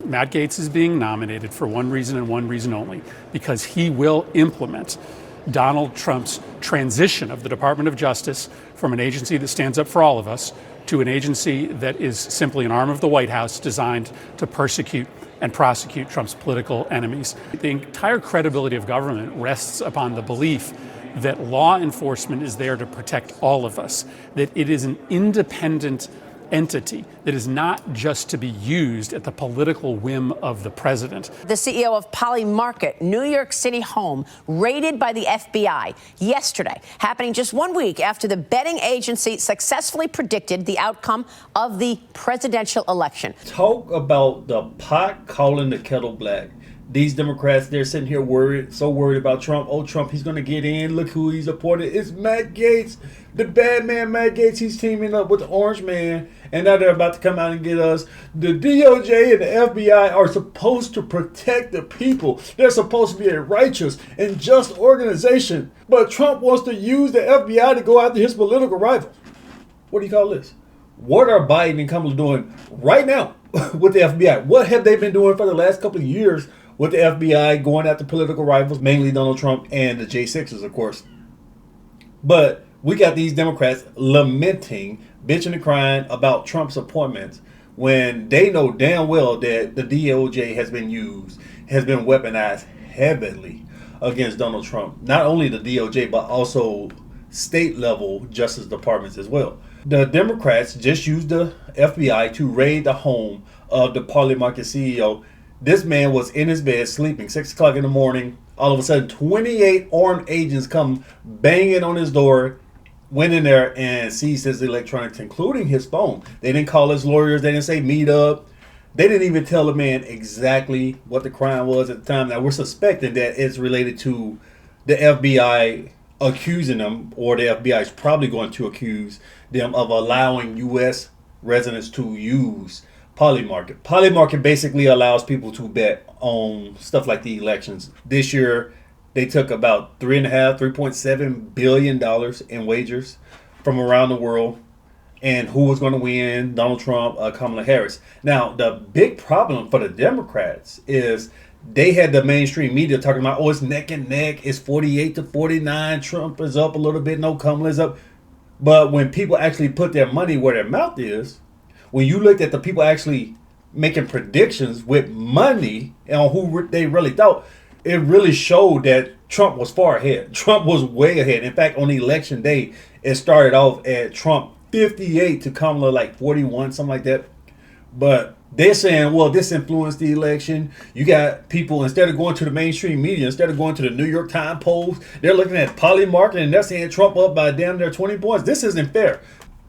Matt Gaetz is being nominated for one reason and one reason only, because he will implement Donald Trump's transition of the Department of Justice from an agency that stands up for all of us to an agency that is simply an arm of the White House designed to persecute and prosecute Trump's political enemies. The entire credibility of government rests upon the belief that law enforcement is there to protect all of us, that it is an independent entity that is not just to be used at the political whim of the president. The CEO of Polymarket, New York City home, raided by the FBI yesterday, happening just 1 week after the betting agency successfully predicted the outcome of the presidential election. Talk about the pot calling the kettle black. These Democrats, they're sitting here so worried about Trump. Oh, Trump, he's going to get in. Look who he's appointed. It's Matt Gaetz, the bad man Matt Gaetz. He's teaming up with the orange man. And now they're about to come out and get us. The DOJ and the FBI are supposed to protect the people. They're supposed to be a righteous and just organization. But Trump wants to use the FBI to go after his political rivals. What do you call this? What are Biden and Kamala doing right now with the FBI? What have they been doing for the last couple of years with the FBI going after political rivals, mainly Donald Trump and the J6s, of course? But we got these Democrats lamenting, bitching and crying about Trump's appointments when they know damn well that the DOJ has been weaponized heavily against Donald Trump. Not only the DOJ, but also state-level justice departments as well. The Democrats just used the FBI to raid the home of the Polymarket CEO. This man was in his bed sleeping, 6 o'clock in the morning. All of a sudden, 28 armed agents come banging on his door, went in there and seized his electronics, including his phone. They didn't call his lawyers. They didn't say meet up. They didn't even tell the man exactly what the crime was at the time. Now, we're suspecting that it's related to the FBI accusing them, or the FBI is probably going to accuse them of allowing U.S. residents to use Polymarket. Polymarket basically allows people to bet on stuff like the elections. This year, they took about $3.7 billion in wagers from around the world, and who was going to win, Donald Trump, Kamala Harris. Now, the big problem for the Democrats is they had the mainstream media talking about, oh, it's neck and neck, it's 48-49, Trump is up a little bit, no, Kamala's up. But when people actually put their money where their mouth is, when you looked at the people actually making predictions with money on who they really thought, it really showed that Trump was far ahead. Trump was way ahead. In fact, on election day, it started off at Trump 58 to Kamala like 41, something like that. But they're saying, well, this influenced the election. You got people, instead of going to the mainstream media, instead of going to the New York Times polls, they're looking at Polymarket and they're saying Trump up by damn near 20 points. This isn't fair.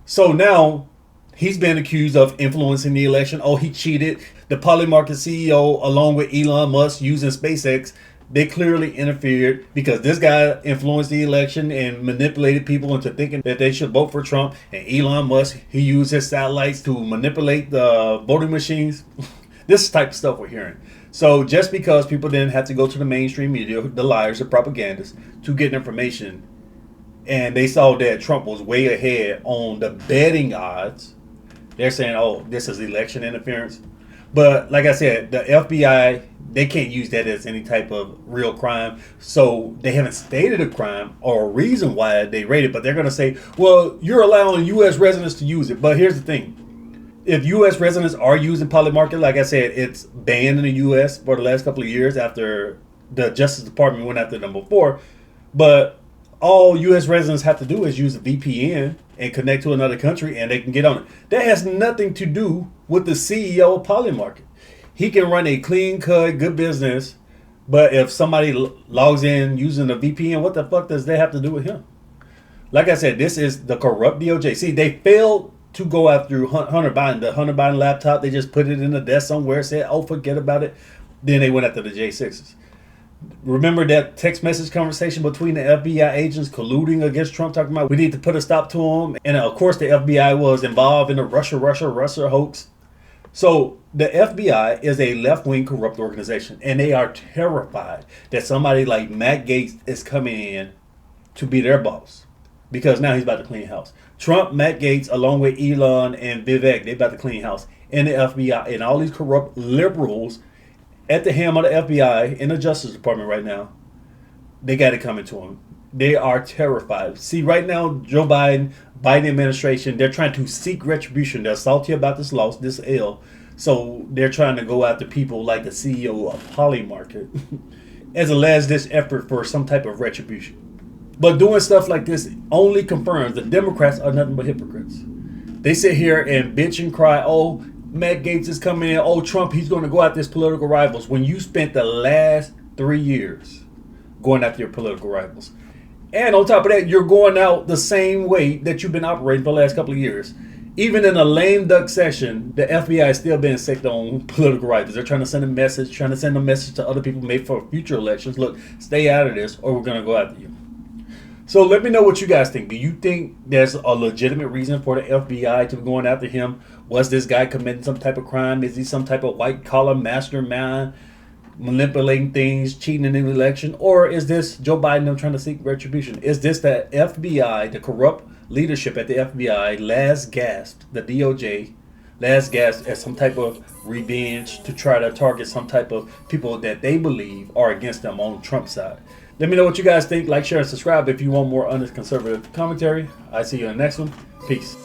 So now he's been accused of influencing the election. Oh, he cheated. The Polymarket CEO, along with Elon Musk using SpaceX, they clearly interfered because this guy influenced the election and manipulated people into thinking that they should vote for Trump. And Elon Musk, he used his satellites to manipulate the voting machines. This type of stuff we're hearing. So just because people didn't have to go to the mainstream media, the liars, the propagandists, to get information, and they saw that Trump was way ahead on the betting odds, they're saying, oh, this is election interference. But like I said, the FBI, they can't use that as any type of real crime. So they haven't stated a crime or a reason why they raided, but they're going to say, well, you're allowing U.S. residents to use it. But here's the thing. If U.S. residents are using Polymarket, like I said, it's banned in the U.S. for the last couple of years after the Justice Department went after them before. But all U.S. residents have to do is use a VPN and connect to another country and they can get on it. That has nothing to do with the CEO of Polymarket. He can run a clean cut, good business, but if somebody logs in using a VPN, what the fuck does that have to do with him? Like I said, this is the corrupt DOJ. See, they failed to go after Hunter Biden. The Hunter Biden laptop, they just put it in the desk somewhere, said, oh, forget about it. Then they went after the J6s. Remember that text message conversation between the FBI agents colluding against Trump, talking about we need to put a stop to him? And of course, the FBI was involved in the Russia hoax. So the FBI is a left-wing corrupt organization, and they are terrified that somebody like Matt Gaetz is coming in to be their boss, because now he's about to clean house. Trump, Matt Gaetz, along with Elon and Vivek, they about to clean house. in the FBI and all these corrupt liberals at the helm of the FBI and the Justice Department right now, they got it coming to them. They are terrified. See, right now, Joe Biden administration, they're trying to seek retribution. They're salty about this loss, this L. So they're trying to go after people like the CEO of Polymarket as a last-ditch effort for some type of retribution. But doing stuff like this only confirms the Democrats are nothing but hypocrites. They sit here and bitch and cry, oh, Matt Gaetz is coming in, oh, Trump, he's going to go after his political rivals, when you spent the last 3 years going after your political rivals. And on top of that, you're going out the same way that you've been operating for the last couple of years. Even in a lame duck session, the FBI is still being sicked on political rivals. They're trying to send a message, to other people maybe for future elections. Look, stay out of this or we're going to go after you. So let me know what you guys think. Do you think there's a legitimate reason for the FBI to be going after him? Was this guy committing some type of crime? Is he some type of white-collar mastermind, manipulating things, cheating in the election? Or is this Joe Biden trying to seek retribution? Is this the FBI, the corrupt leadership at the FBI, last gasped, the DOJ, last gasped at some type of revenge to try to target some type of people that they believe are against them on Trump's side? Let me know what you guys think. Like, share, and subscribe if you want more honest conservative commentary. I see you in the next one. Peace.